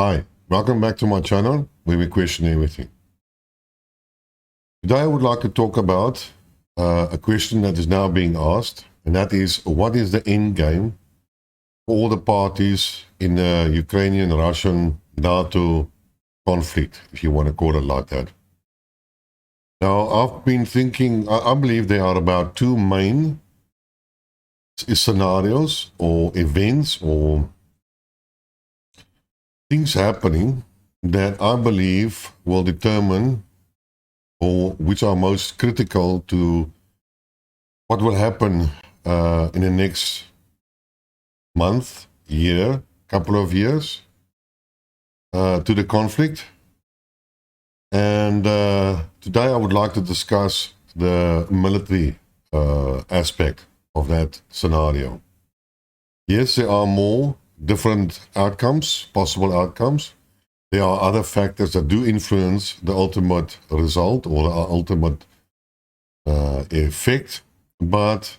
Hi, welcome back to my channel where we question everything. Today I would like to talk about a question that is now being asked, and that is, what is the end game for all the parties in the Ukrainian-Russian NATO conflict, if you want to call it like that? Now, I've been thinking, I believe there are about two main scenarios or events or things happening that I believe will determine, or which are most critical to what will happen in the next month, year, couple of years to the conflict. And today I would like to discuss the military aspect of that scenario. Yes, there are more different outcomes, possible outcomes. There are other factors that do influence the ultimate result or the ultimate effect, but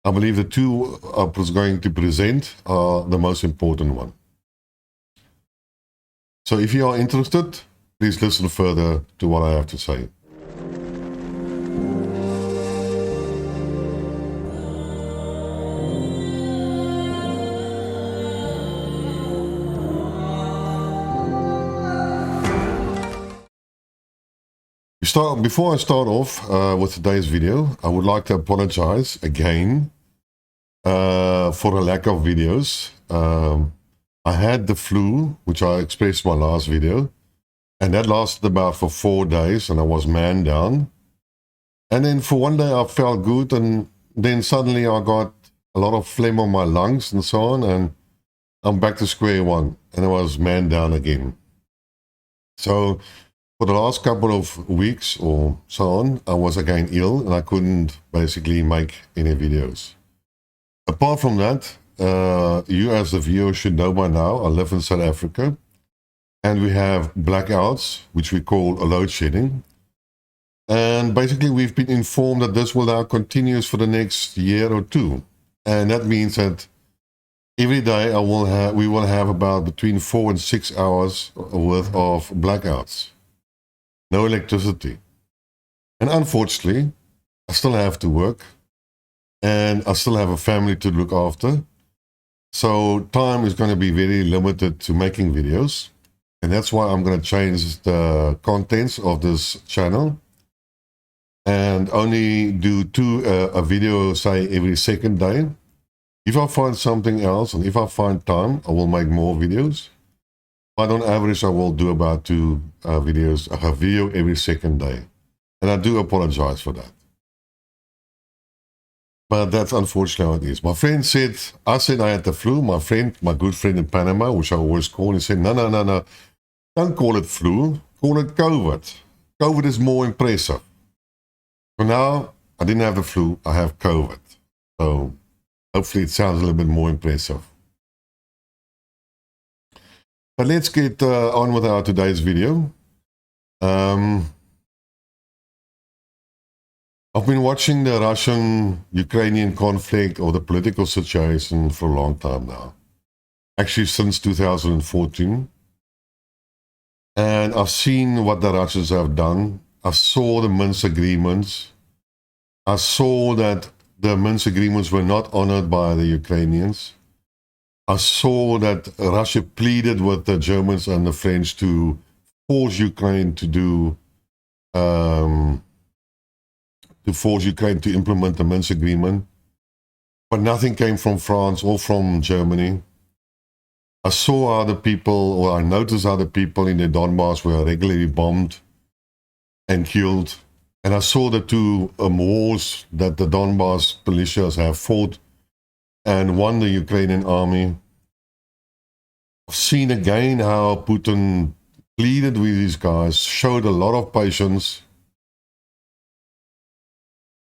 I believe the two I was going to present are the most important one. So if you are interested, please listen further to what I have to say. Before I start off with today's video, I would like to apologize again for a lack of videos. I had the flu, which I expressed in my last video, and that lasted about for 4 days, and I was man down. And then for one day I felt good, and then suddenly I got a lot of phlegm on my lungs and so on, and I'm back to square one, and I was man down again. So for the last couple of weeks or so on, I was again ill and I couldn't basically make any videos. Apart from that, you as the viewer should know by now, I live in South Africa and we have blackouts, which we call a load shedding. And basically we've been informed that this will now continue for the next year or two. And that means that every day we will have about between 4 and 6 hours worth of blackouts. No electricity. And unfortunately, I still have to work and I still have a family to look after. So time is going to be very limited to making videos. And that's why I'm going to change the contents of this channel and only do a video, say, every second day. If I find something else and if I find time, I will make more videos. But on average, I will do about 2 videos, a video every second day. And I do apologize for that. But that's unfortunately how it is. My friend said, I said I had the flu. My good friend in Panama, which I always call, he said, no. Don't call it flu, call it COVID. COVID is more impressive. For now, I didn't have the flu, I have COVID. So hopefully it sounds a little bit more impressive. But let's get on with our today's video. I've been watching the Russian-Ukrainian conflict or the political situation for a long time now. Actually, since 2014. And I've seen what the Russians have done. I saw the Minsk agreements. I saw that the Minsk agreements were not honored by the Ukrainians. I saw that Russia pleaded with the Germans and the French to force Ukraine to implement the Minsk agreement. But nothing came from France or from Germany. I saw other people, or I noticed other people in the Donbass were regularly bombed and killed. And I saw the two wars that the Donbass militias have fought and won the Ukrainian army. I've seen again how Putin pleaded with these guys, showed a lot of patience.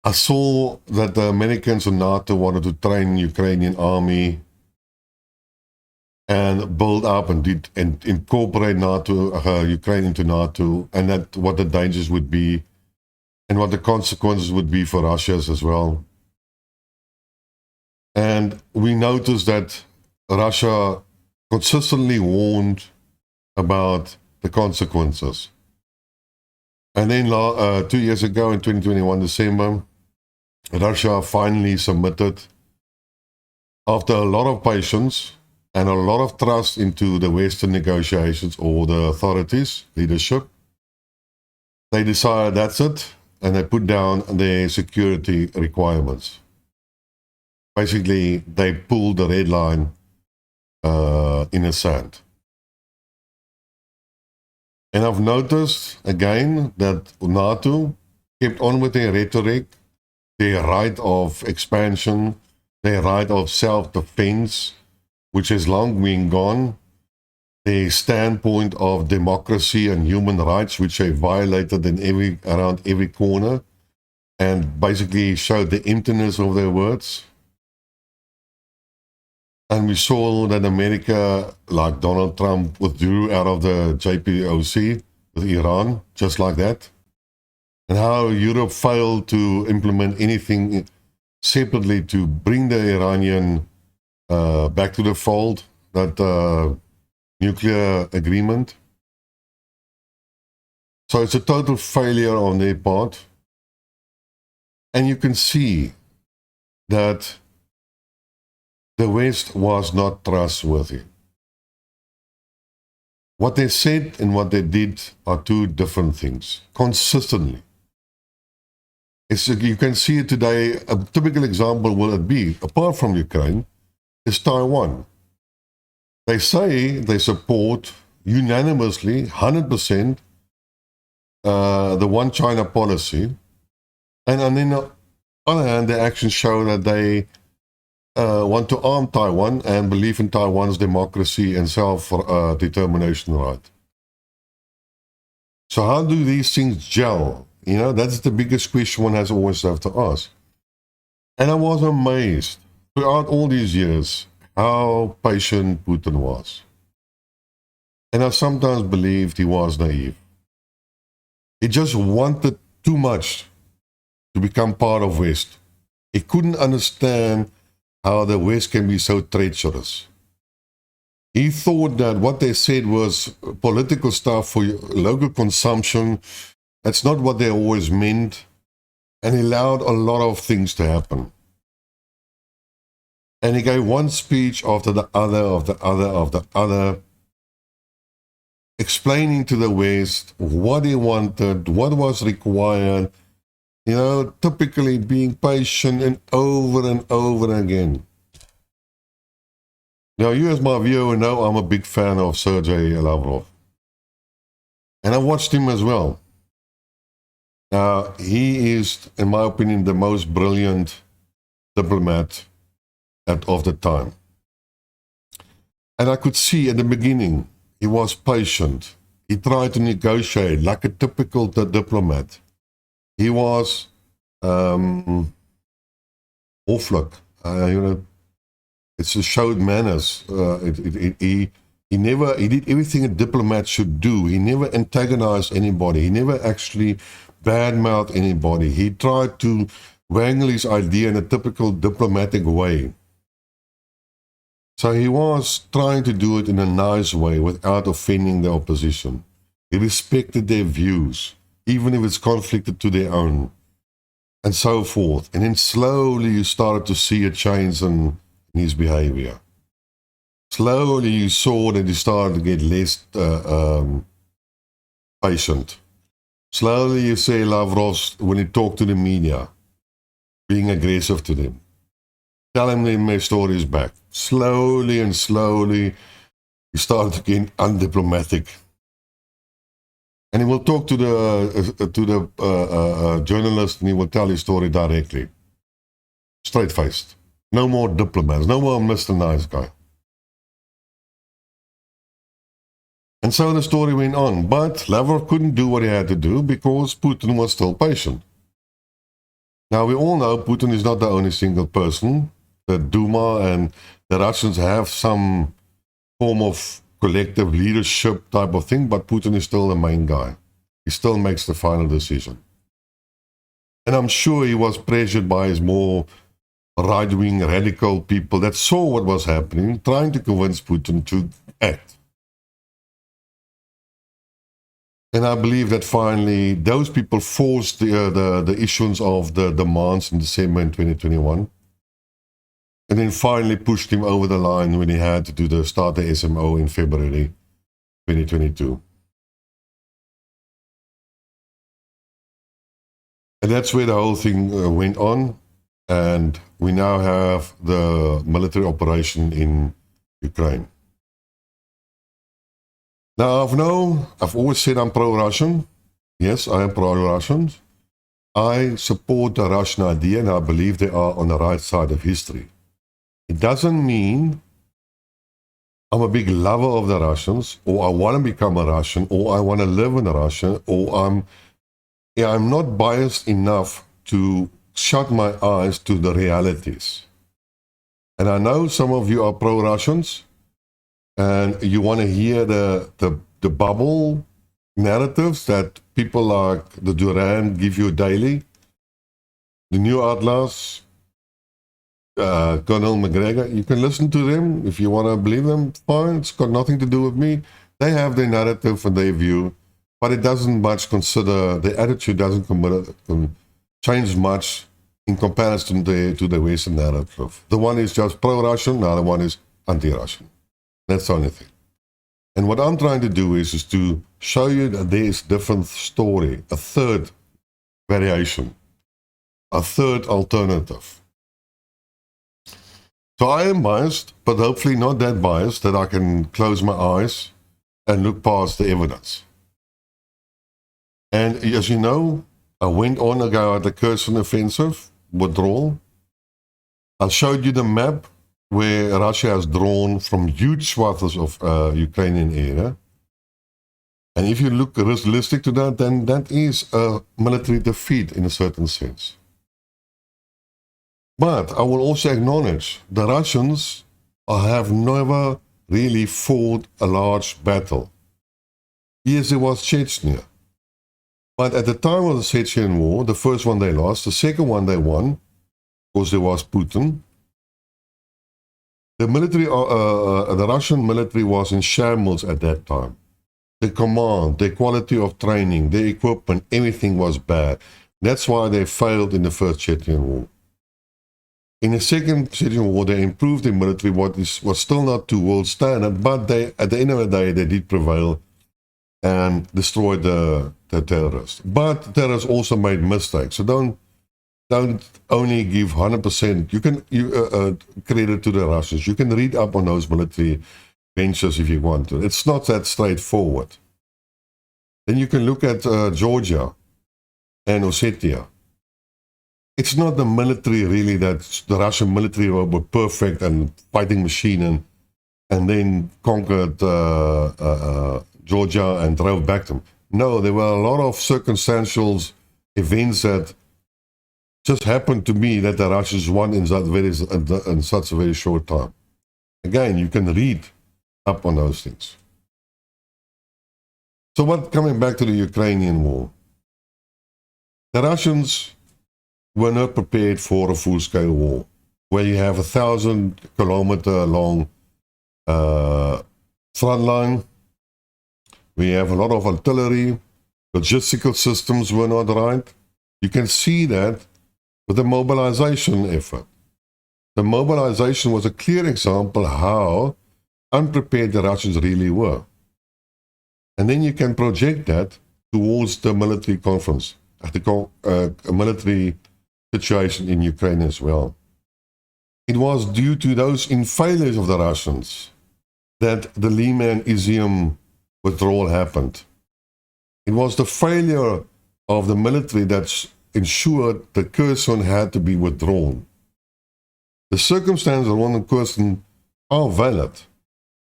I saw that the Americans and NATO wanted to train Ukrainian army and build up and incorporate NATO, Ukraine into NATO, and that what the dangers would be and what the consequences would be for Russia as well. And we noticed that Russia consistently warned about the consequences. And then 2 years ago in 2021, December, Russia finally submitted, after a lot of patience and a lot of trust into the Western negotiations or the authorities, leadership. They decided that's it, and they put down their security requirements. Basically, they pulled the red line in the sand. And I've noticed again that NATO kept on with their rhetoric, their right of expansion, their right of self-defense, which has long been gone, their standpoint of democracy and human rights, which they violated in around every corner, and basically showed the emptiness of their words. And we saw that America, like Donald Trump, withdrew out of the JPOC with Iran, just like that. And how Europe failed to implement anything separately to bring the Iranian back to the fold, that nuclear agreement. So it's a total failure on their part. And you can see that the West was not trustworthy. What they said and what they did are two different things, consistently. You can see it today. A typical example will it be, apart from Ukraine, is Taiwan. They say they support unanimously, 100%, the One China policy. And on the other hand, their actions show that they want to arm Taiwan and believe in Taiwan's democracy and self-determination right. So how do these things gel? You know, that's the biggest question one has always have to ask. And I was amazed throughout all these years how patient Putin was. And I sometimes believed he was naive. He just wanted too much to become part of West. He couldn't understand how the West can be so treacherous. He thought that what they said was political stuff for local consumption. That's not what they always meant. And he allowed a lot of things to happen. And he gave one speech after the other, explaining to the West what he wanted, what was required, you know, typically being patient and over again. Now, you as my viewer know I'm a big fan of Sergei Lavrov. And I watched him as well. Now, he is, in my opinion, the most brilliant diplomat of the time. And I could see at the beginning, he was patient. He tried to negotiate like a typical diplomat. He was hoffelijk. You know, it showed manners. He did everything a diplomat should do. He never antagonized anybody. He never actually badmouthed anybody. He tried to wangle his idea in a typical diplomatic way. So he was trying to do it in a nice way without offending the opposition. He respected their views, even if it's conflicted to their own, and so forth. And then slowly you started to see a change in his behavior. Slowly you saw that he started to get less patient. Slowly you see Lavrov, when he talked to the media, being aggressive to them, telling them their stories back. Slowly and slowly, he started to get undiplomatic. And he will talk to the journalist, and he will tell his story directly. Straight-faced. No more diplomats. No more Mr. Nice Guy. And so the story went on. But Lavrov couldn't do what he had to do because Putin was still patient. Now, we all know Putin is not the only single person. The Duma and the Russians have some form of collective leadership type of thing, but Putin is still the main guy. He still makes the final decision. And I'm sure he was pressured by his more right-wing radical people that saw what was happening, trying to convince Putin to act. And I believe that finally those people forced the issuance of the demands in December in 2021, and then finally pushed him over the line when he had to start the SMO in February 2022. And that's where the whole thing went on. And we now have the military operation in Ukraine. Now, I've always said I'm pro-Russian. Yes, I am pro-Russian. I support the Russian idea, and I believe they are on the right side of history. It doesn't mean I'm a big lover of the Russians, or I want to become a Russian, or I want to live in Russia, or I'm not biased enough to shut my eyes to the realities. And I know some of you are pro-Russians, and you want to hear the bubble narratives that people like the Duran give you daily, the New Atlas, Colonel McGregor. You can listen to them if you want to believe them, fine. It's got nothing to do with me. They have their narrative and their view, but it doesn't much consider, the attitude doesn't change much in comparison to the Western narrative. The one is just pro-Russian, the other one is anti-Russian. That's the only thing. And what I'm trying to do is to show you that there is a different story, a third variation, a third alternative. So I am biased, but hopefully not that biased that I can close my eyes and look past the evidence. And as you know, I went on about the Kherson offensive, withdrawal. I showed you the map where Russia has drawn from huge swaths of Ukrainian area. And if you look realistic to that, then that is a military defeat in a certain sense. But I will also acknowledge the Russians have never really fought a large battle. Yes, there was Chechnya. But at the time of the Chechen War, the first one they lost, the second one they won, because there was Putin. The military, the Russian military was in shambles at that time. The command, the quality of training, the equipment, everything was bad. That's why they failed in the first Chechen War. In the second Chechen War, they improved the military, was still not to world standard, but they, at the end of the day, they did prevail and destroyed the terrorists. But terrorists also made mistakes. So don't only give 100%. You can credit to the Russians. You can read up on those military ventures if you want to. It's not that straightforward. Then you can look at Georgia and Ossetia. It's not the military really that the Russian military were perfect and fighting machine and then conquered Georgia and drove back them. No, there were a lot of circumstantial events that just happened to be that the Russians won in such a very short time. Again, you can read up on those things. So coming back to the Ukrainian war, the Russians were not prepared for a full-scale war, where you have 1,000-kilometer long front line. We have a lot of artillery, logistical systems were not right. You can see that with the mobilization effort. The mobilization was a clear example how unprepared the Russians really were. And then you can project that towards the military conference, the military situation in Ukraine as well. It was due to those failures of the Russians that the Liman Izium withdrawal happened. It was the failure of the military that ensured that Kherson had to be withdrawn. The circumstances around Kherson are valid,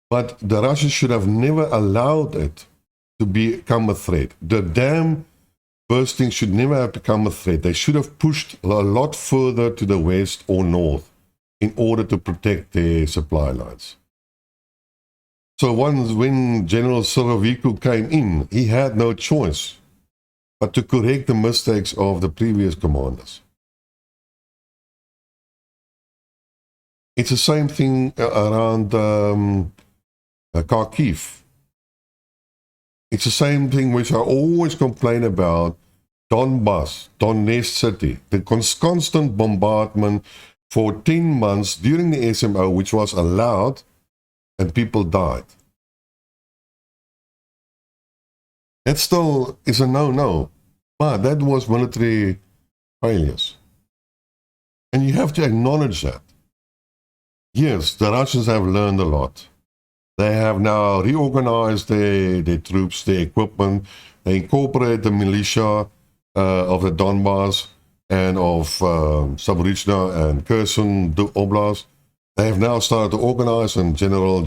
but the Russians should have never allowed it to become a threat. The dam bursting should never have become a threat. They should have pushed a lot further to the west or north in order to protect their supply lines. So when General Surovikin came in, he had no choice but to correct the mistakes of the previous commanders. It's the same thing around Kharkiv. It's the same thing which I always complain about, Donbass, Donetsk city, the constant bombardment for 10 months during the SMO, which was allowed, and people died. That still is a no-no, but that was military failures. And you have to acknowledge that. Yes, the Russians have learned a lot. They have now reorganized their troops, their equipment. They incorporate the militia of the Donbass and of Zaporizhzhia and Kherson Oblast. They have now started to organize, and General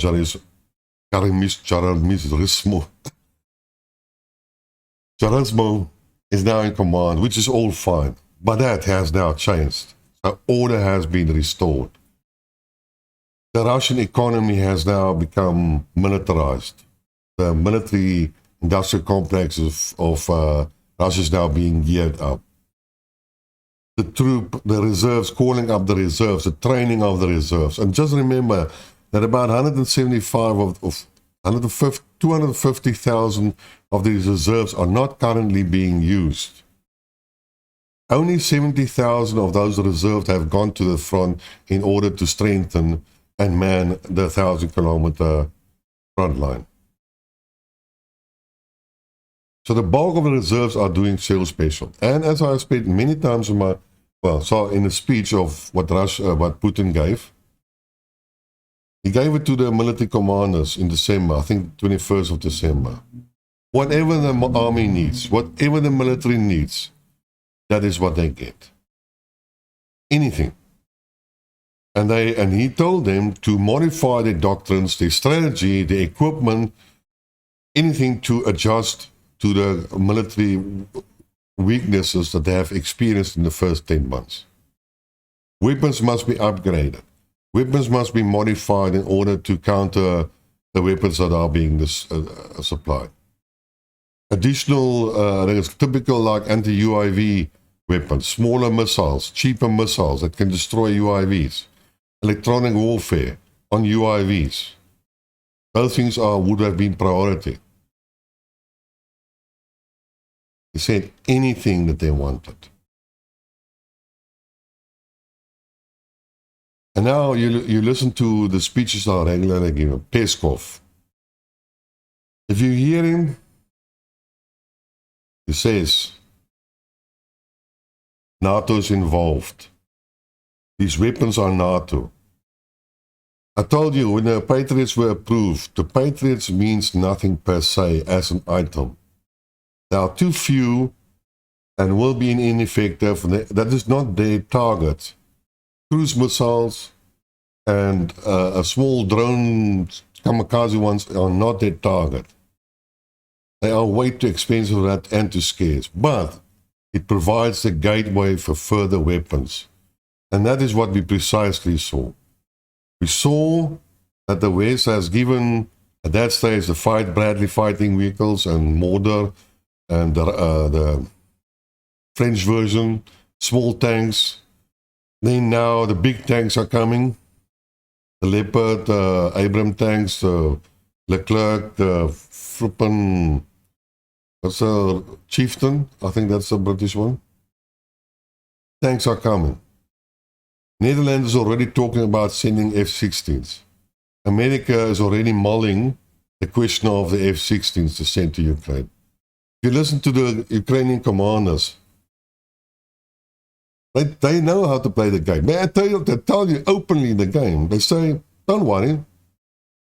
Charismo is now in command, which is all fine. But that has now changed. The order has been restored. The Russian economy has now become militarized. The military industrial complex of Russia is now being geared up. The reserves, calling up the reserves, the training of the reserves. And just remember that about 250,000 of these reserves are not currently being used. Only 70,000 of those reserves have gone to the front in order to strengthen and man the 1,000-kilometer front line. So the bulk of the reserves are doing sales special. And as I said many times in my, in the speech of what Putin gave, he gave it to the military commanders in December, I think 21st of December. Whatever the army needs, whatever the military needs, that is what they get. Anything. And he told them to modify their doctrines, their strategy, their equipment, anything to adjust to the military weaknesses that they have experienced in the first 10 months. Weapons must be upgraded. Weapons must be modified in order to counter the weapons that are being supplied. Additional, typical like anti-UAV weapons, smaller missiles, cheaper missiles that can destroy UAVs. Electronic warfare on UAVs. Those things would have been priority. He said anything that they wanted. And now you listen to the speeches are regularly given. Peskov. If you hear him, he says, NATO's involved. These weapons are NATO. I told you, when the Patriots were approved, the Patriots means nothing per se as an item. They are too few and will be ineffective. That is not their target. Cruise missiles and a small drone, kamikaze ones, are not their target. They are way too expensive for that and too scarce. But it provides the gateway for further weapons. And that is what we precisely saw. We saw that the West has given, at that stage, the Bradley fighting vehicles and Mortar and the French version, small tanks. Then now the big tanks are coming. The Leopard, Abrams tanks, the Leclerc, the flippin', what's a Chieftain? I think that's a British one. Tanks are coming. Netherlands is already talking about sending F-16s. America is already mulling the question of the F-16s to send to Ukraine. If you listen to the Ukrainian commanders, they know how to play the game. They tell you openly the game. They say, don't worry.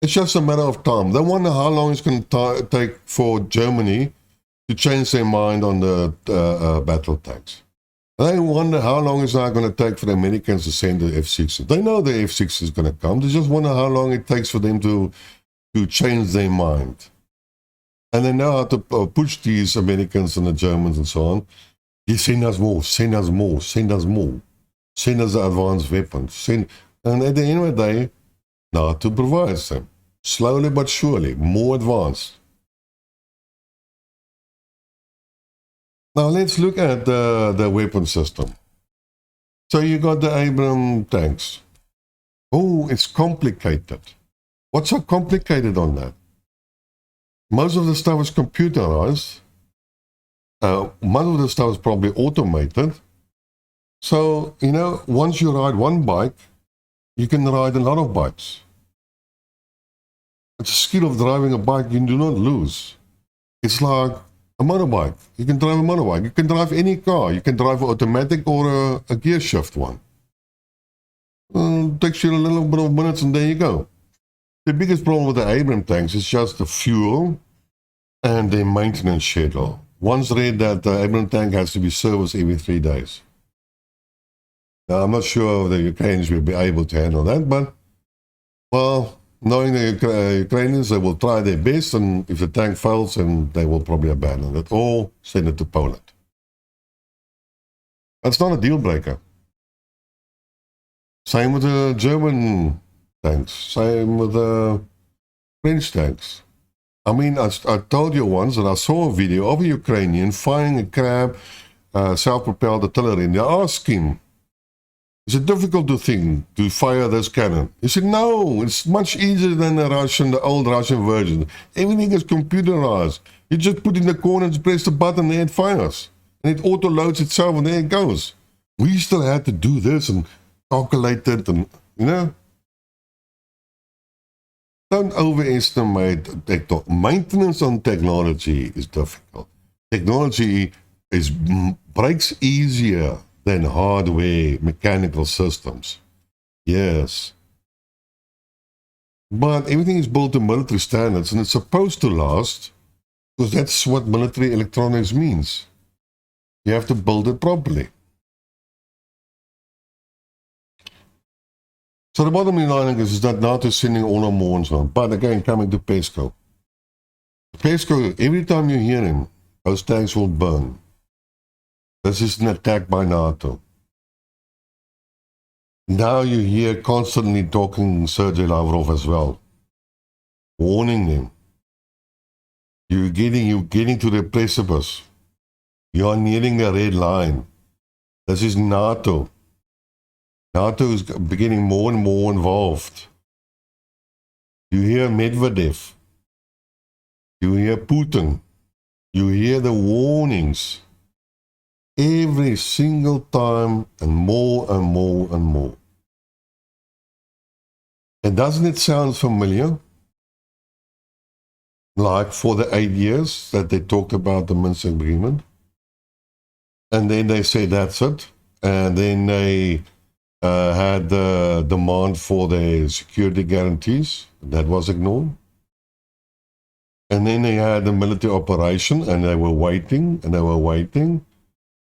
It's just a matter of time. They wonder how long it's going to take for Germany to change their mind on the battle tanks. They wonder how long it's now going to take for the Americans to send the F-16. They know the F-16 is going to come. They just wonder how long it takes for them to change their mind. And they know how to push these Americans and the Germans and so on. You send us more, send us more, send us more. Send us the advanced weapons. And at the end of the day, NATO provides them. Slowly but surely, more advanced. Now let's look at the weapon system. So you got the Abrams tanks. Oh, it's complicated. What's so complicated on that? Most of the stuff is computerized. Most of the stuff is probably automated. So, you know, once you ride one bike, you can ride a lot of bikes. It's a skill of driving a bike you do not lose. It's like a motorbike. You can drive a motorbike. You can drive any car. You can drive an automatic or a gear shift one. Takes you a little bit of minutes and there you go. The biggest problem with the Abrams tanks is just the fuel and the maintenance schedule. Once read that the Abrams tank has to be serviced every 3 days. Now, I'm not sure if the Ukrainians will be able to handle that, but, well, knowing the Ukrainians, they will try their best, and if the tank fails, then they will probably abandon it or send it to Poland. That's not a deal breaker. Same with the German tanks, same with the French tanks. I mean, I told you once that I saw a video of a Ukrainian firing a crab self-propelled artillery, and they asked him, is it difficult to fire this cannon? He said, no, it's much easier than the old Russian version. Everything is computerized. You just put in the corner and press the button and it fires. And it auto-loads itself and there it goes. We still had to do this and calculate it and, you know. Don't overestimate maintenance on technology is difficult. Technology breaks easier than hardware, mechanical systems. Yes. But everything is built to military standards and it's supposed to last because that's what military electronics means. You have to build it properly. So the bottom line is that NATO is sending all our more and so on. But again, coming to PESCO. PESCO, every time you hear him, those tanks will burn. This is an attack by NATO. Now you hear constantly talking Sergei Lavrov as well, warning them. You're getting to the precipice. You are nearing a red line. This is NATO. NATO is getting more and more involved. You hear Medvedev. You hear Putin. You hear the warnings. Every single time, and more and more and more. And doesn't it sound familiar? Like for the 8 years that they talked about the Minsk agreement. And then they say that's it. And then they had the demand for the security guarantees. That was ignored. And then they had the military operation and they were waiting and they were waiting.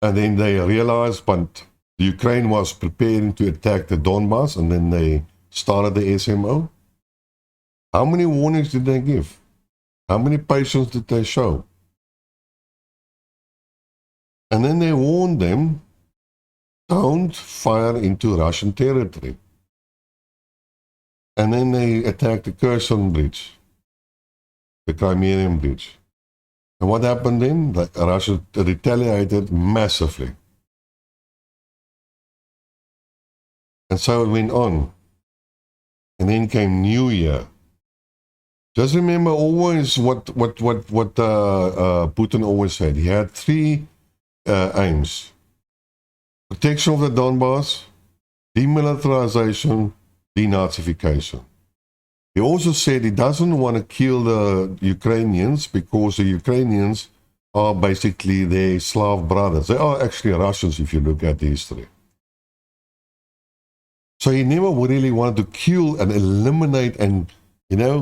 And then they realized, but Ukraine was preparing to attack the Donbass, and then they started the SMO. How many warnings did they give? How many patience did they show? And then they warned them, don't fire into Russian territory. And then they attacked the Kherson Bridge, the Crimean Bridge. And what happened then? Russia retaliated massively. And so it went on. And then came New Year. Just remember always what Putin always said. He had three aims. Protection of the Donbass, demilitarization, denazification. He also said he doesn't want to kill the Ukrainians because the Ukrainians are basically their Slav brothers. They are actually Russians if you look at the history. So he never really wanted to kill and eliminate and,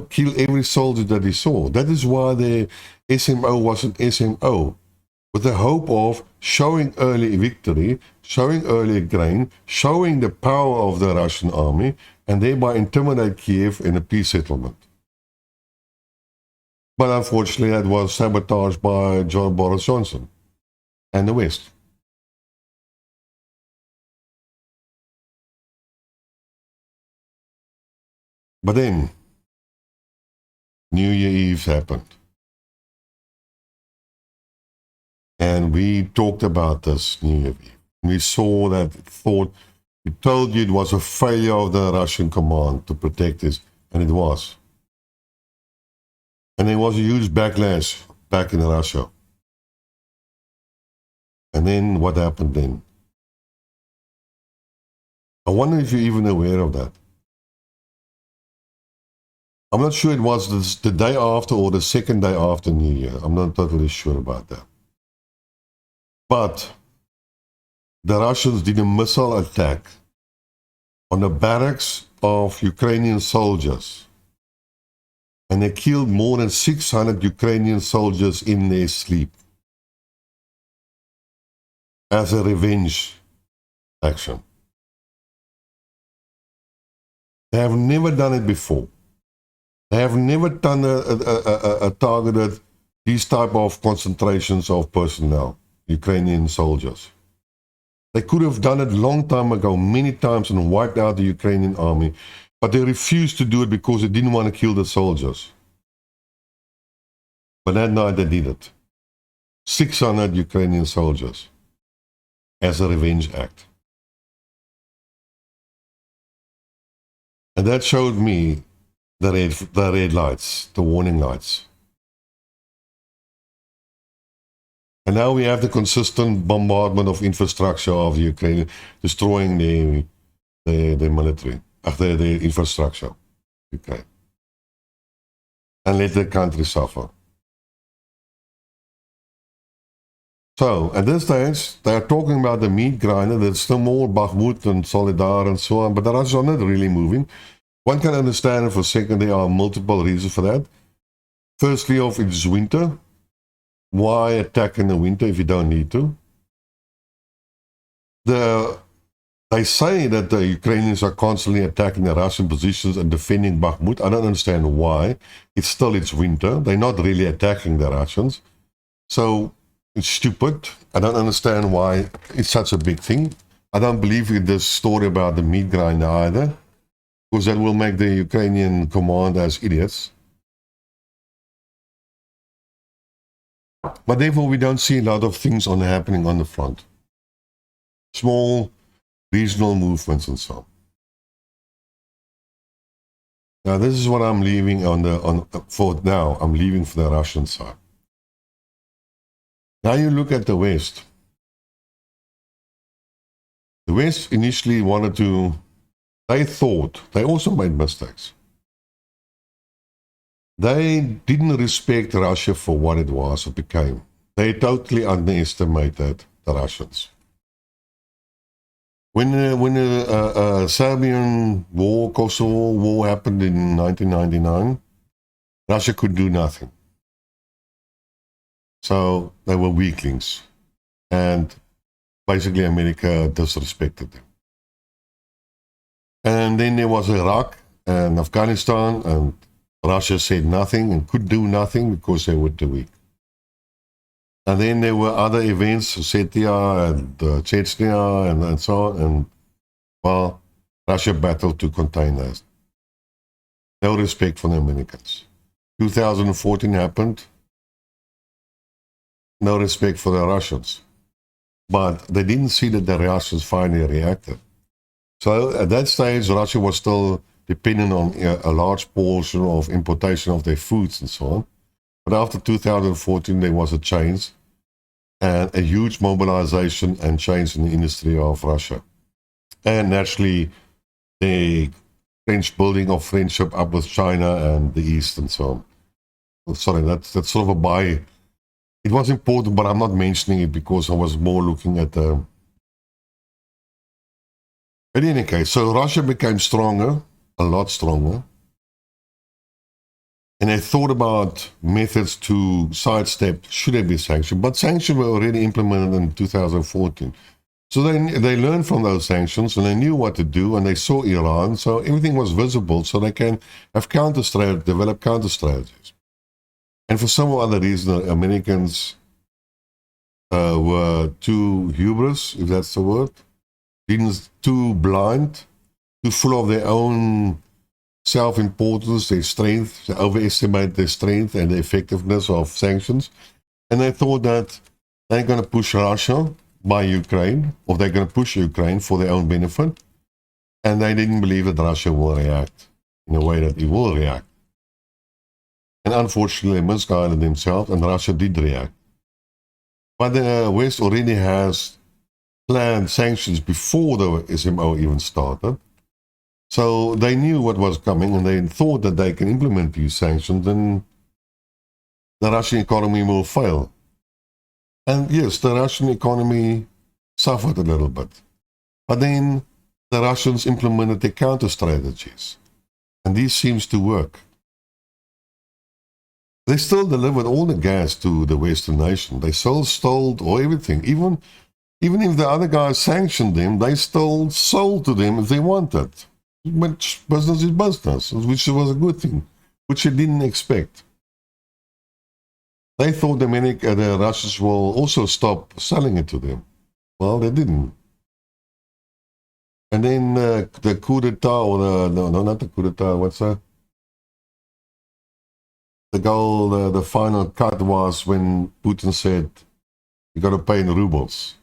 kill every soldier that he saw. That is why the SMO was an SMO, with the hope of showing early victory, showing early gain, showing the power of the Russian army, and thereby intimidate Kiev in a peace settlement. But unfortunately, that was sabotaged by Boris Johnson and the West. But then, New Year Eve happened. And we talked about this New Year Eve. We saw that thought, He told you it was a failure of the Russian command to protect this, and it was. And there was a huge backlash back in Russia. And then what happened then? I wonder if you're even aware of that. I'm not sure it was the day after or the second day after New Year. I'm not totally sure about that. But the Russians did a missile attack on the barracks of Ukrainian soldiers. And they killed more than 600 Ukrainian soldiers in their sleep as a revenge action. They have never done it before. They have never done a targeted these type of concentrations of personnel, Ukrainian soldiers. They could have done it a long time ago, many times, and wiped out the Ukrainian army, but they refused to do it because they didn't want to kill the soldiers. But that night they did it. 600 Ukrainian soldiers as a revenge act. And that showed me the red lights, the warning lights. And now we have the consistent bombardment of infrastructure of the Ukraine, destroying the military, the infrastructure, Ukraine. And let the country suffer. So, at this stage, they are talking about the meat grinder. There's still more Bakhmut and Solidar and so on, but the Russians are not really moving. One can understand it for a second. There are multiple reasons for that. Firstly, if it's winter, why attack in the winter if you don't need to? They say that the Ukrainians are constantly attacking the Russian positions and defending Bakhmut. I don't understand why. It's winter. They're not really attacking the Russians. So it's stupid. I don't understand why it's such a big thing. I don't believe in this story about the meat grinder either, because that will make the Ukrainian command as idiots. But therefore, we don't see a lot of things happening on the front. Small regional movements and so on. Now, this is what I'm leaving for now. I'm leaving for the Russian side. Now you look at the West. The West initially wanted to, they also made mistakes. They didn't respect Russia for what it was, it became. They totally underestimated the Russians. When the Serbian war, Kosovo war happened in 1999, Russia could do nothing. So they were weaklings. And basically America disrespected them. And then there was Iraq and Afghanistan, and Russia said nothing and could do nothing because they were too weak. And then there were other events, Ossetia and Chechnya and so on, and well, Russia battled to contain those. No respect for the Americans. 2014 happened, no respect for the Russians. But they didn't see that the Russians finally reacted. So at that stage, Russia was still dependent on a large portion of importation of their foods and so on. But after 2014, there was a change and a huge mobilization and change in the industry of Russia. And naturally, the French building of friendship up with China and the East and so on. Sorry, that's sort of a buy. It was important, but I'm not mentioning it because I was more looking at the... In any case, so Russia became stronger, a lot stronger. And they thought about methods to sidestep, should they be sanctioned? But sanctions were already implemented in 2014. So they learned from those sanctions and they knew what to do, and they saw Iran, so everything was visible, so they can have develop counter strategies. And for some other reason, the Americans were too hubris, if that's the word, too blind, too full of their own self-importance, their strength, they overestimate their strength and the effectiveness of sanctions. And they thought that they're going to push Russia by Ukraine, or they're going to push Ukraine for their own benefit. And they didn't believe that Russia will react in a way that it will react. And unfortunately, they misguided themselves, and Russia did react. But the West already has planned sanctions before the SMO even started. So they knew what was coming, and they thought that they can implement these sanctions, and the Russian economy will fail. And yes, the Russian economy suffered a little bit. But then the Russians implemented their counter strategies. And these seems to work. They still delivered all the gas to the Western nation. They still stole all everything. Even if the other guys sanctioned them, they still sold to them if they wanted. But business is business, which was a good thing, which they didn't expect. They thought the Russians will also stop selling it to them. Well, they didn't. And then the coup d'etat, or no, not the coup d'etat, what's that? The goal, the final cut was when Putin said, you got to pay in rubles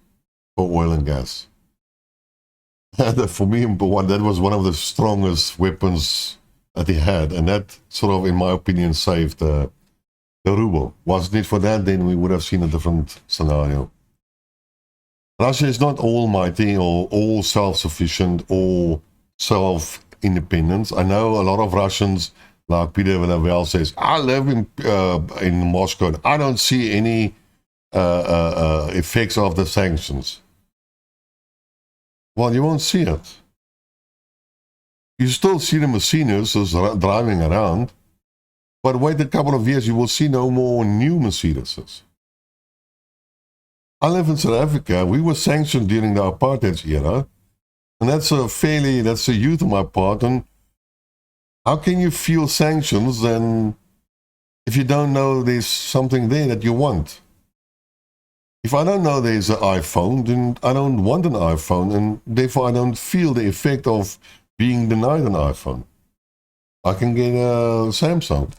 for oil and gas. And for me, that was one of the strongest weapons that he had. And that sort of, in my opinion, saved the ruble. Wasn't it for that, then we would have seen a different scenario. Russia is not almighty or all self-sufficient or self-independent. I know a lot of Russians, like Peter Velavel says, I live in Moscow and I don't see any effects of the sanctions. Well, you won't see it. You still see the Mercedes driving around, but wait a couple of years, you will see no more new Mercedes. I live in South Africa. We were sanctioned during the apartheid era, and that's a youth on my part. And how can you feel sanctions then if you don't know there's something there that you want? If I don't know there's an iPhone, then I don't want an iPhone, and therefore I don't feel the effect of being denied an iPhone. I can get a Samsung.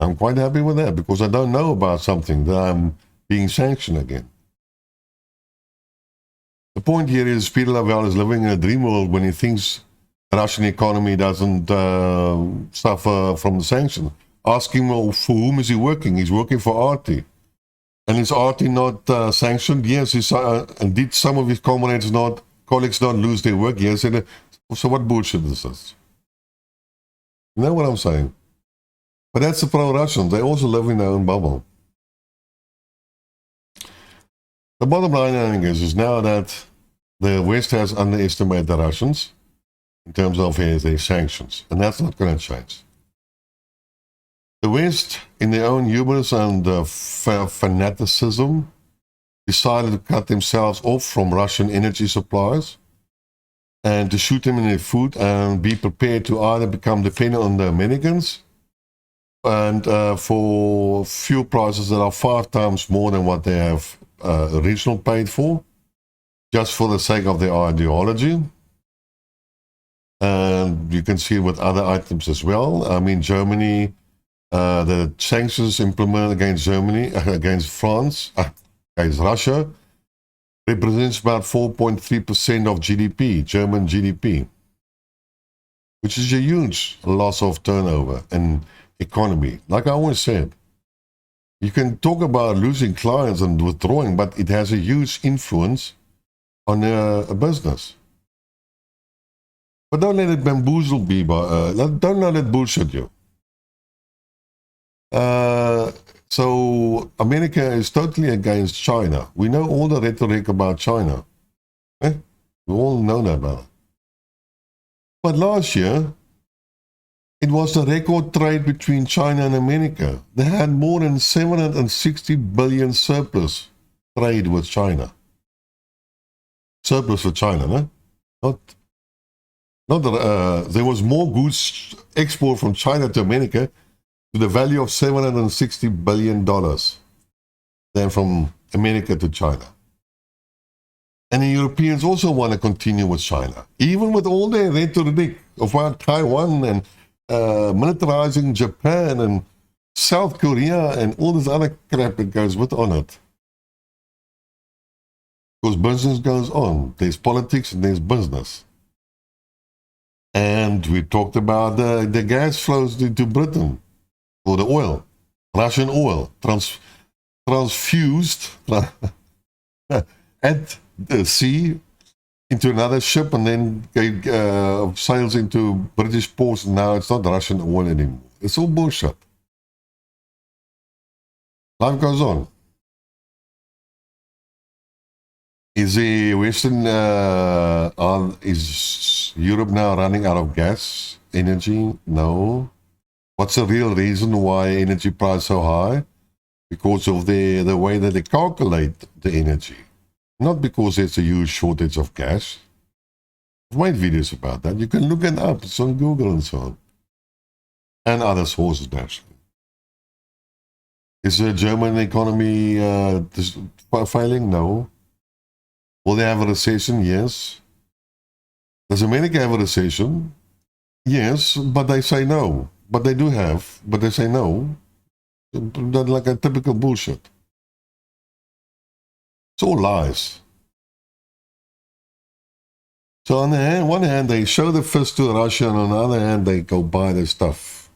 I'm quite happy with that because I don't know about something that I'm being sanctioned again. The point here is Peter Lavelle is living in a dream world when he thinks the Russian economy doesn't suffer from the sanctions. Ask him, well, for whom is he working? He's working for RT. And is RT not sanctioned? Yes. And did some of his colleagues not lose their work? Yes. So what bullshit is this? You know what I'm saying? But that's the pro-Russians. They also live in their own bubble. The bottom line, I think, is now that the West has underestimated the Russians in terms of their sanctions, and that's not going to change. The West, in their own hubris and fanaticism, decided to cut themselves off from Russian energy supplies and to shoot them in their foot and be prepared to either become dependent on the Americans and for fuel prices that are 5 times more than what they have originally paid for, just for the sake of their ideology. And you can see it with other items as well. I mean, Germany, the sanctions implemented against Germany, against France, against Russia, represents about 4.3% of GDP, German GDP, which is a huge loss of turnover and economy. Like I always said, you can talk about losing clients and withdrawing, but it has a huge influence on a business. But don't let it bamboozle don't let it bullshit you. So America is totally against China. We know all the rhetoric about China. We all know that about it. But last year, it was the record trade between China and America. They had more than 760 billion surplus trade with China. Surplus for China, no? There was more goods export from China to America to the value of $760 billion than from America to China. And the Europeans also want to continue with China, even with all their rhetoric about Taiwan and militarizing Japan and South Korea and all this other crap that goes with on it. Because business goes on. There's politics and there's business. And we talked about the gas flows into Britain, or the oil, Russian oil, transfused at the sea into another ship, and then sails into British ports. Now it's not Russian oil anymore. It's all bullshit. Life goes on. Is the Western, is Europe now running out of gas, energy? No. What's the real reason why energy price so high? Because of the way that they calculate the energy. Not because there's a huge shortage of gas. I've made videos about that. You can look it up. It's on Google and so on. And other sources, naturally. Is the German economy failing? No. Will they have a recession? Yes. Does America have a recession? Yes, but they say no. But they do have, but they say no. That's like a typical bullshit. It's all lies. So on the one hand, they show the fist to Russia, and on the other hand, they go buy their stuff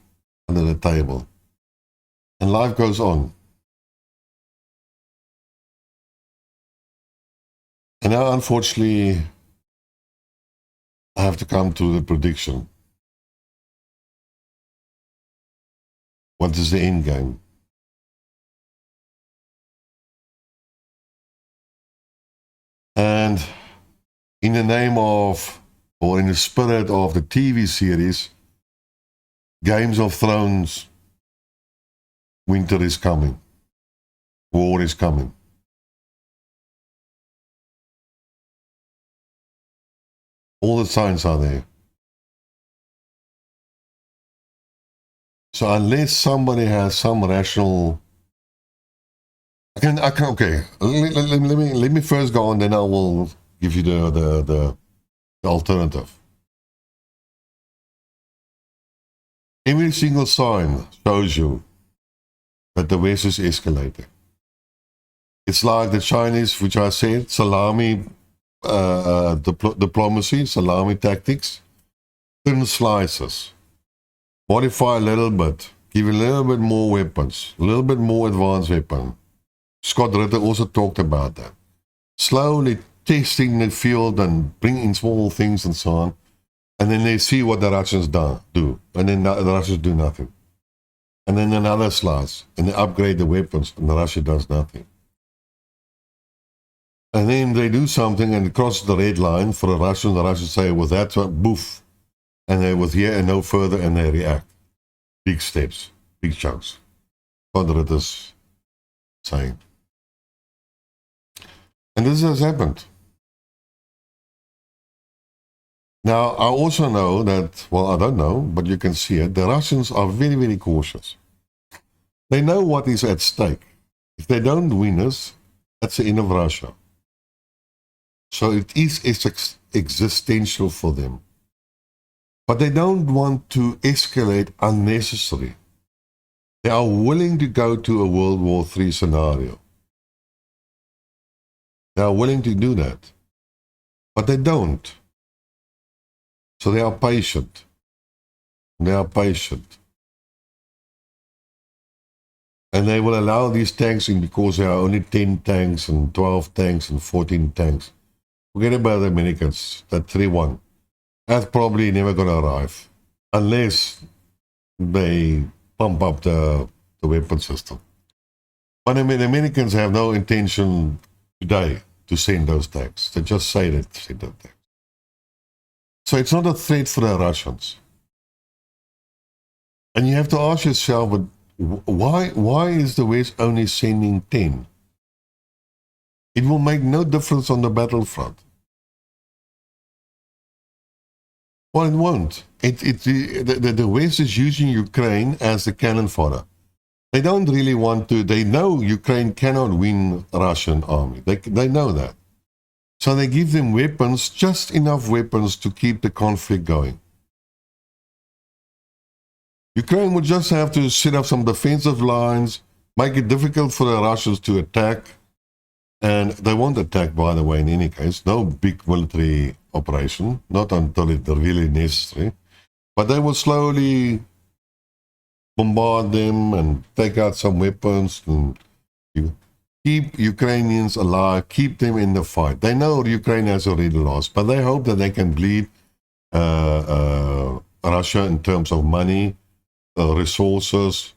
under the table. And life goes on. And now, unfortunately, I have to come to the prediction. What is the end game? And in the name of, or in the spirit of the TV series, Games of Thrones, winter is coming. War is coming. All the signs are there. So unless somebody has some rational, okay. Let me first go on, then I will give you the alternative. Every single sign shows you that the West is escalating. It's like the Chinese, which I said, salami diplomacy, salami tactics, thin slices. Modify a little bit, give a little bit more weapons, a little bit more advanced weapon. Scott Ritter also talked about that. Slowly testing the field and bring in small things and so on. And then they see what the Russians do. And then the Russians do nothing. And then another slice, and they upgrade the weapons, and Russia does nothing. And then they do something and it crosses the red line for the Russians say, with that, boof. And they with here and no further, and they react. Big steps, big chunks. Scott Ritter's saying. And this has happened. Now, I also know that, well, I don't know, but you can see it, the Russians are very, very cautious. They know what is at stake. If they don't win us, that's the end of Russia. So it is existential for them. But they don't want to escalate unnecessarily. They are willing to go to a World War III scenario. They are willing to do that. But they don't. So they are patient. They are patient. And they will allow these tanks in because there are only 10 tanks and 12 tanks and 14 tanks. Forget about the Americans, that 3-1. That's probably never going to arrive unless they pump up the weapon system. But I mean, the Americans have no intention today to send those tanks. They just say that they send those tanks. So it's not a threat for the Russians. And you have to ask yourself, but why is the West only sending 10? It will make no difference on the battlefront. Well, it won't. The West is using Ukraine as the cannon fodder. They don't really want to. They know Ukraine cannot win Russian army. They know that. So they give them weapons, just enough weapons to keep the conflict going. Ukraine would just have to set up some defensive lines, make it difficult for the Russians to attack. And they won't attack, by the way, in any case. No big military operation, not until it's really necessary. But they will slowly bombard them and take out some weapons and keep Ukrainians alive, keep them in the fight. They know Ukraine has already lost, but they hope that they can bleed Russia in terms of money, resources,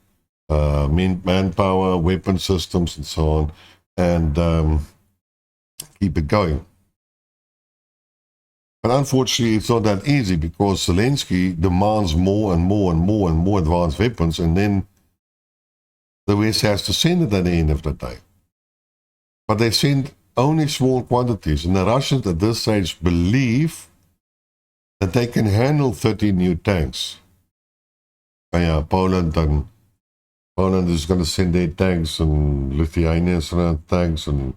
manpower, weapon systems, and so on, and keep it going. But unfortunately, it's not that easy because Zelensky demands more and more and more and more advanced weapons, and then the West has to send it at the end of the day. But they send only small quantities, and the Russians at this stage believe that they can handle 30 new tanks. And yeah, Poland is going to send their tanks, and Lithuania is going to have tanks, and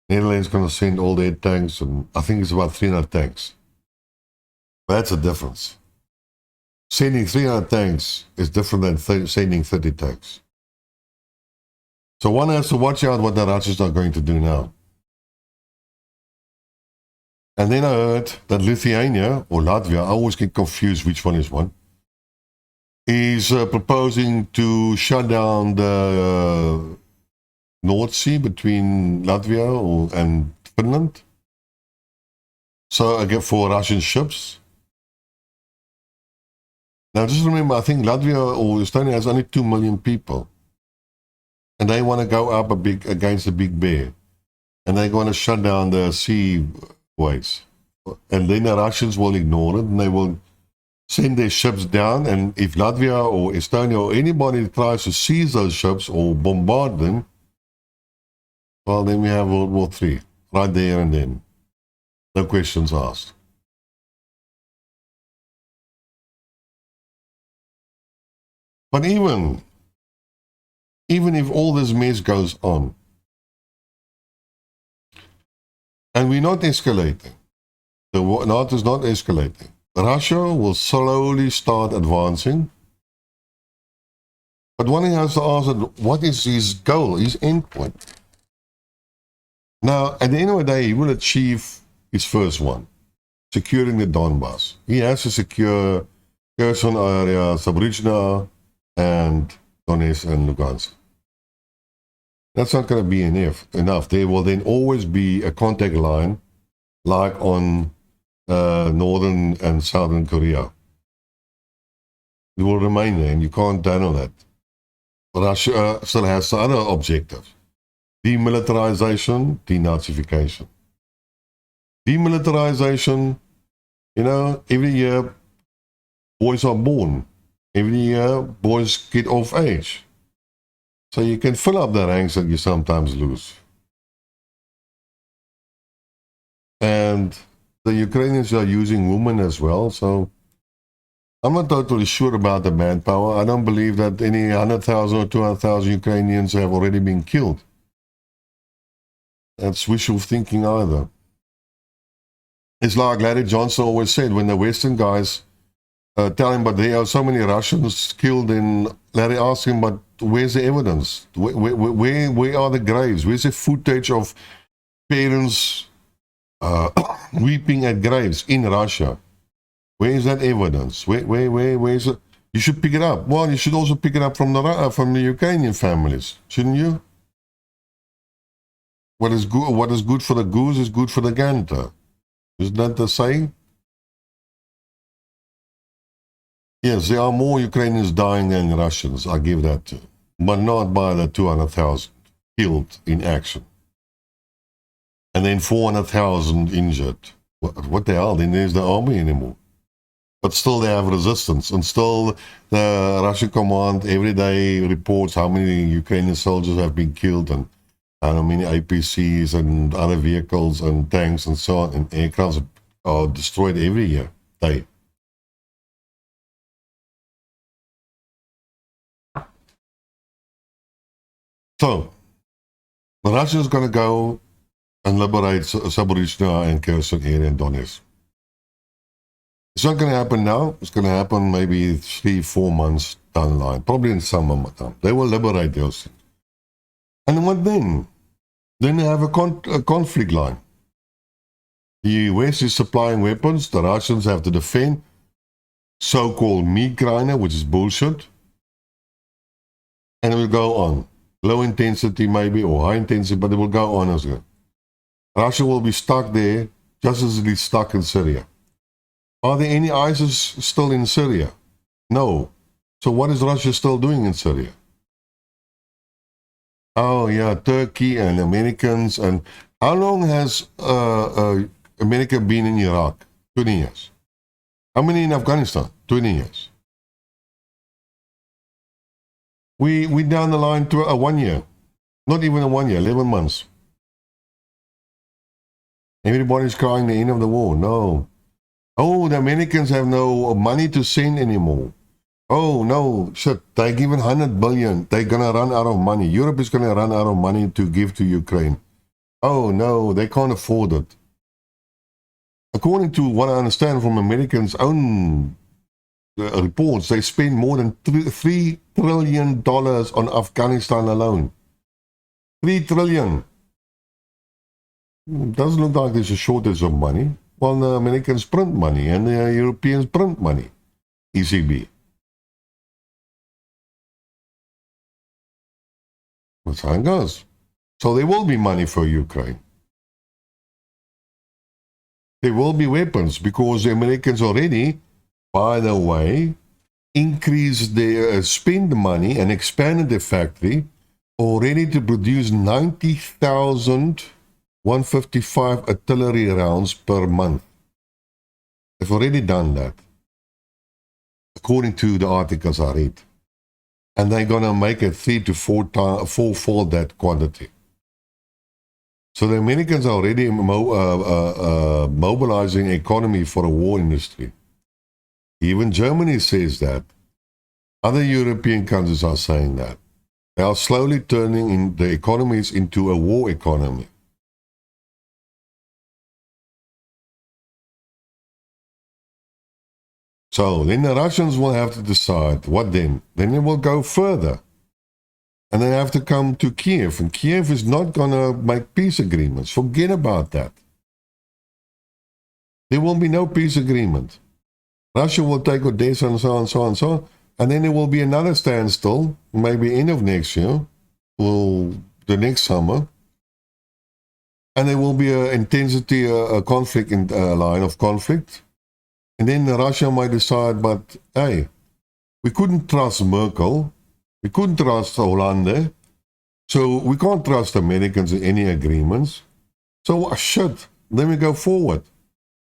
Netherlands is going to send all their tanks, and I think it's about 300 tanks. But that's a difference. Sending 300 tanks is different than sending 30 tanks. So one has to watch out what the Russians are going to do now. And then I heard that Lithuania, or Latvia, I always get confused which one is one, is proposing to shut down the North Sea between Latvia and Finland. So again, for Russian ships. Now just remember, I think Latvia or Estonia has only 2 million people. And they want to go up against the big bear. And they're going to shut down the seaways. And then the Russians will ignore it, and they will send their ships down. And if Latvia or Estonia or anybody tries to seize those ships or bombard them, well, then we have World War III, right there and then. No questions asked. But even if all this mess goes on, and we're not escalating, the NATO is not escalating, Russia will slowly start advancing. But one thing has to ask, what is his goal, his endpoint? Now, at the end of the day, he will achieve his first one, securing the Donbass. He has to secure Kherson area, Zaporizhzhia, and Donetsk and Lugansk. That's not going to be enough. There will then always be a contact line, like on northern and southern Korea. It will remain there, and you can't handle that. Russia still has other objectives. Demilitarization, denazification. Demilitarization, every year boys are born. Every year boys get of age. So you can fill up the ranks that you sometimes lose. And the Ukrainians are using women as well, so I'm not totally sure about the manpower. I don't believe that any 100,000 or 200,000 Ukrainians have already been killed. That's wishful thinking either. It's like Larry Johnson always said, when the Western guys tell him, but there are so many Russians killed, and Larry asked him, but where's the evidence? Where are the graves? Where's the footage of parents weeping at graves in Russia? Where is that evidence? Where is it? You should pick it up. Well, you should also pick it up from the Ukrainian families, shouldn't you? What is good for the goose is good for the gander. Isn't that the saying? Yes, there are more Ukrainians dying than Russians, I give that to. But not by the 200,000 killed in action. And then 400,000 injured. What the hell? Then there's the army anymore. But still they have resistance. And still the Russian command every day reports how many Ukrainian soldiers have been killed, and how many APCs and other vehicles and tanks and so on, and aircrafts are destroyed every day. So, the Russians are going to go and liberate Zaporizhzhia and Kherson area in Donetsk. It's not going to happen now. It's going to happen maybe 3-4 months down the line, probably in summer time. They will liberate those things. And what then? Then they have a conflict line. The US is supplying weapons. The Russians have to defend. So-called meat grinder, which is bullshit. And it will go on. Low intensity maybe, or high intensity, but it will go on as well. Russia will be stuck there, just as it is stuck in Syria. Are there any ISIS still in Syria? No. So what is Russia still doing in Syria? Oh yeah, Turkey and Americans. And how long has America been in Iraq? 20 years. How many in Afghanistan? 20 years. We down the line to 1 year. Not even a 1 year, 11 months. Everybody's crying the end of the war. No. Oh, the Americans have no money to send anymore. Oh, no, shit, they're given 100 billion. They're going to run out of money. Europe is going to run out of money to give to Ukraine. Oh, no, they can't afford it. According to what I understand from Americans' own reports, they spend more than $3 trillion on Afghanistan alone. $3 trillion. Doesn't look like there's a shortage of money. Well, the Americans print money and the Europeans print money. ECB. That's how it goes. So there will be money for Ukraine. There will be weapons because the Americans already, by the way, increased their spend money and expanded their factory already to produce 90,000 155 artillery rounds per month. They've already done that, according to the articles I read. And they're going to make it 3 to 4-fold that quantity. So the Americans are already mobilizing economy for a war industry. Even Germany says that. Other European countries are saying that. They are slowly turning the economies into a war economy. So then the Russians will have to decide what then. Then they will go further. And they have to come to Kiev. And Kiev is not going to make peace agreements. Forget about that. There will be no peace agreement. Russia will take Odessa and so on, so on, so on. And then there will be another standstill, maybe end of next year, or the next summer. And there will be a intensity, a conflict, line of conflict. And then Russia might decide, but hey, we couldn't trust Merkel, we couldn't trust Hollande, so we can't trust Americans in any agreements. So shit, then we go forward.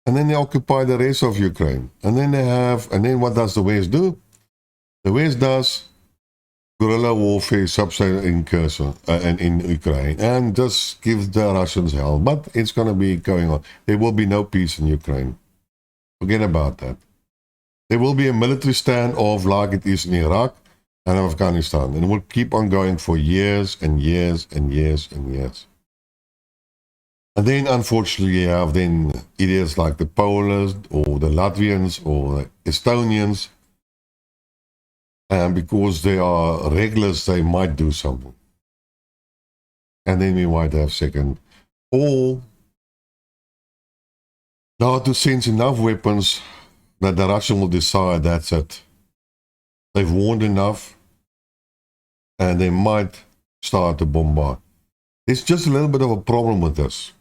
And then they occupy the rest of Ukraine. And then what does the West do? The West does guerrilla warfare, sub-Saharan incursion in Ukraine, and just gives the Russians hell. But it's going to be going on. There will be no peace in Ukraine. Forget about that. There will be a military standoff like it is in Iraq and Afghanistan. And it will keep on going for years and years and years and years. And then, unfortunately, you have then idiots like the Polish or the Latvians or the Estonians. And because they are regulars, they might do something. And then we might have second. Or now to send enough weapons that the Russian will decide that's it. They've warned enough and they might start to bombard. It's just a little bit of a problem with this.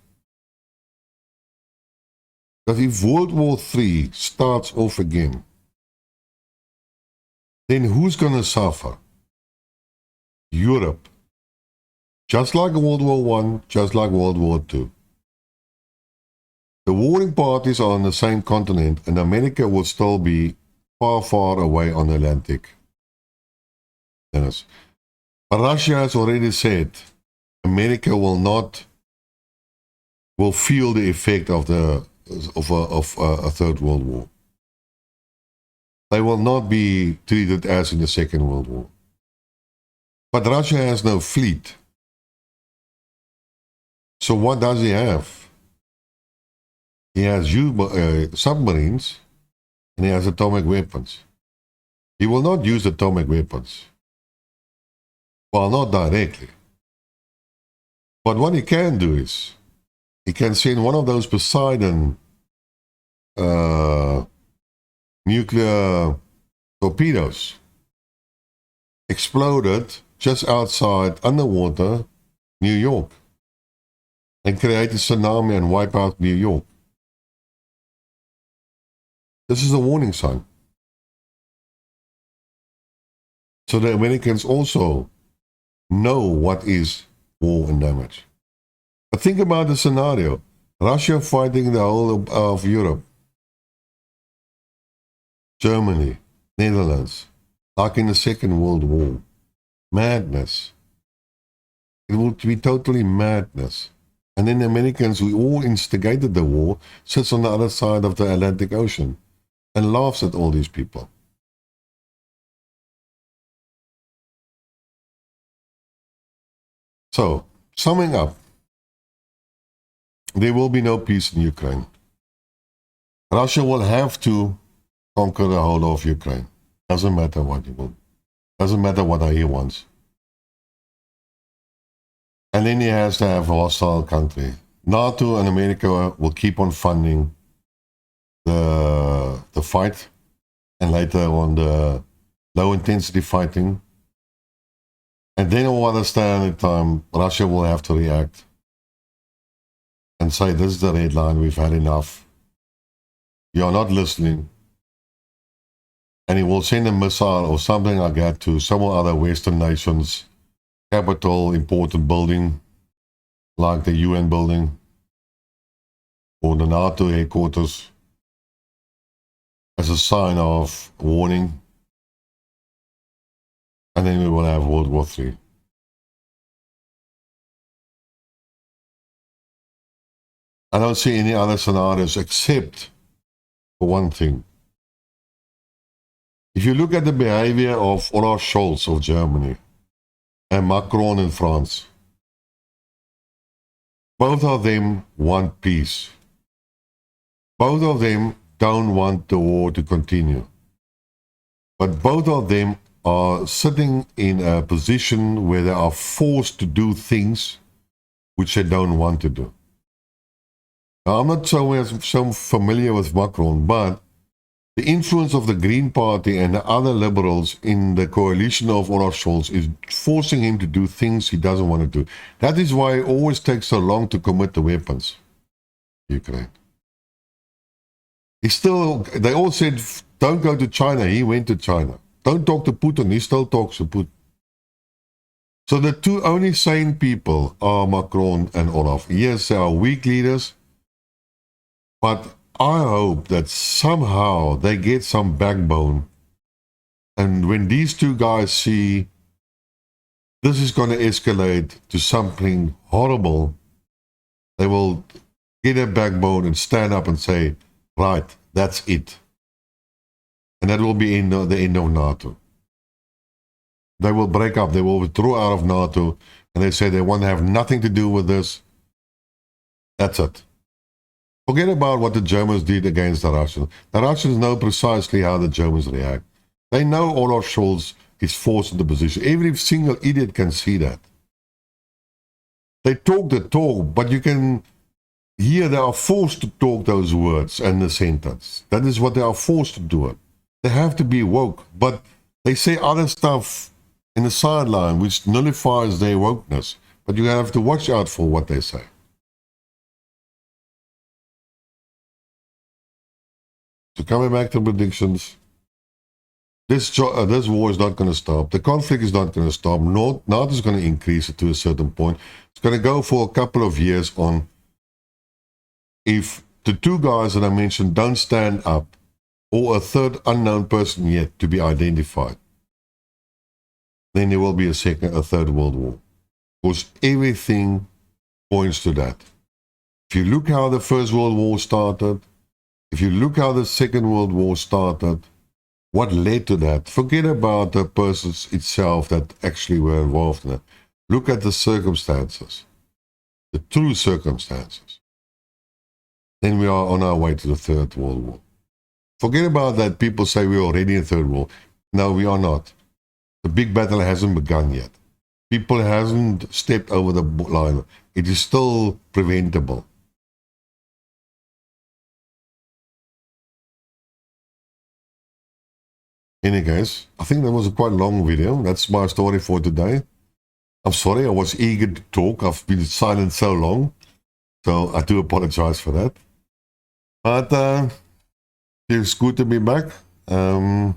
That if World War III starts off again, then who's going to suffer? Europe. Just like World War I, just like World War II. The warring parties are on the same continent, and America will still be far, far away on the Atlantic. Yes. But Russia has already said America will feel the effect of a Third World War. They will not be treated as in the Second World War. But Russia has no fleet. So what does he have? He has submarines and he has atomic weapons. He will not use atomic weapons. Well, not directly. But what he can do is, He can send one of those Poseidon nuclear torpedoes, exploded just outside underwater New York, and create a tsunami and wipe out New York. This is a warning sign. So the Americans also know what is war and damage. But think about the scenario. Russia fighting the whole of Europe. Germany, Netherlands, like in the Second World War. Madness. It would be totally madness. And then the Americans, who all instigated the war, sits on the other side of the Atlantic Ocean and laughs at all these people. So, summing up, there will be no peace in Ukraine. Russia will have to conquer the whole of Ukraine. Doesn't matter what he will. Doesn't matter what he wants. And then he has to have a hostile country. NATO and America will keep on funding the fight, and later on the low intensity fighting. And then all understand at the time, Russia will have to react and say, this is the red line, we've had enough. You are not listening. And he will send a missile or something like that to some other Western nations, capital, important building, like the UN building or the NATO headquarters, as a sign of warning. And then we will have World War III. I don't see any other scenarios except for one thing. If you look at the behavior of Olaf Scholz of Germany and Macron in France, both of them want peace. Both of them don't want the war to continue. But both of them are sitting in a position where they are forced to do things which they don't want to do. Now, I'm not so familiar with Macron, but the influence of the Green Party and the other liberals in the coalition of Olaf Scholz is forcing him to do things he doesn't want to do. That is why it always takes so long to commit the weapons. Ukraine. They all said, don't go to China. He went to China. Don't talk to Putin. He still talks to Putin. So the two only sane people are Macron and Olaf. Yes, they are weak leaders, but I hope that somehow they get some backbone. And when these two guys see this is going to escalate to something horrible, they will get a backbone and stand up and say, right, that's it. And that will be the end of NATO. They will break up. They will withdraw out of NATO. And they say they want to have nothing to do with this. That's it. Forget about what the Germans did against the Russians. The Russians know precisely how the Germans react. They know Olaf Scholz is forced into position. Every single idiot can see that. They talk the talk, but you can hear they are forced to talk those words and the sentence. That is what they are forced to do it. They have to be woke, but they say other stuff in the sideline which nullifies their wokeness. But you have to watch out for what they say. So coming back to predictions, this war is not going to stop. The conflict is not going to stop. NATO is going to increase it to a certain point. It's going to go for a couple of years on. If the two guys that I mentioned don't stand up, or a third unknown person yet to be identified, then there will be a third world war. Because everything points to that. If you look how the First World War started, if you look how the Second World War started, what led to that? Forget about the persons itself that actually were involved in it. Look at the circumstances, the true circumstances. Then we are on our way to the Third World War. Forget about that. People say we're already in Third World. No, we are not. The big battle hasn't begun yet. People hasn't stepped over the line. It is still preventable. any case, I think that was a quite long video. That's my story for today. I'm sorry, I was eager to talk. I've been silent so long, so I do apologize for that. But it's good to be back. I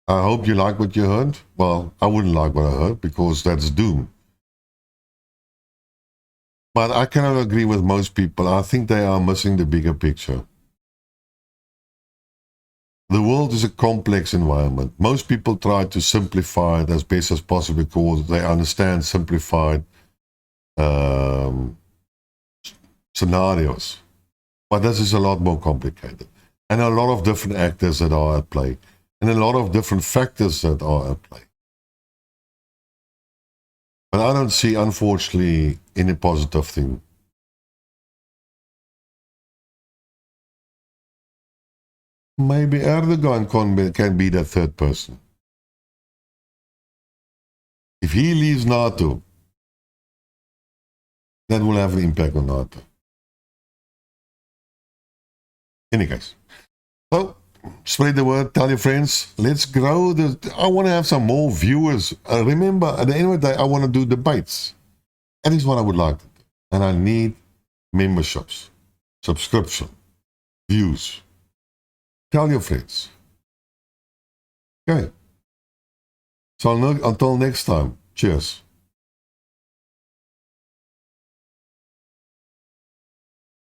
hope you like what you heard. Well, I wouldn't like what I heard because that's doom. But I cannot agree with most people. I think they are missing the bigger picture. The world is a complex environment. Most people try to simplify it as best as possible because they understand simplified scenarios. But this is a lot more complicated. And a lot of different actors that are at play. And a lot of different factors that are at play. But I don't see, unfortunately, any positive thing. Maybe Erdogan can be that third person. If he leaves NATO, that will have an impact on NATO. Any case. So, spread the word, tell your friends, let's grow. I want to have some more viewers. Remember, at the end of the day, I want to do debates. That is what I would like to do. And I need memberships, subscription, views. Tell your friends. Okay. So until next time, cheers.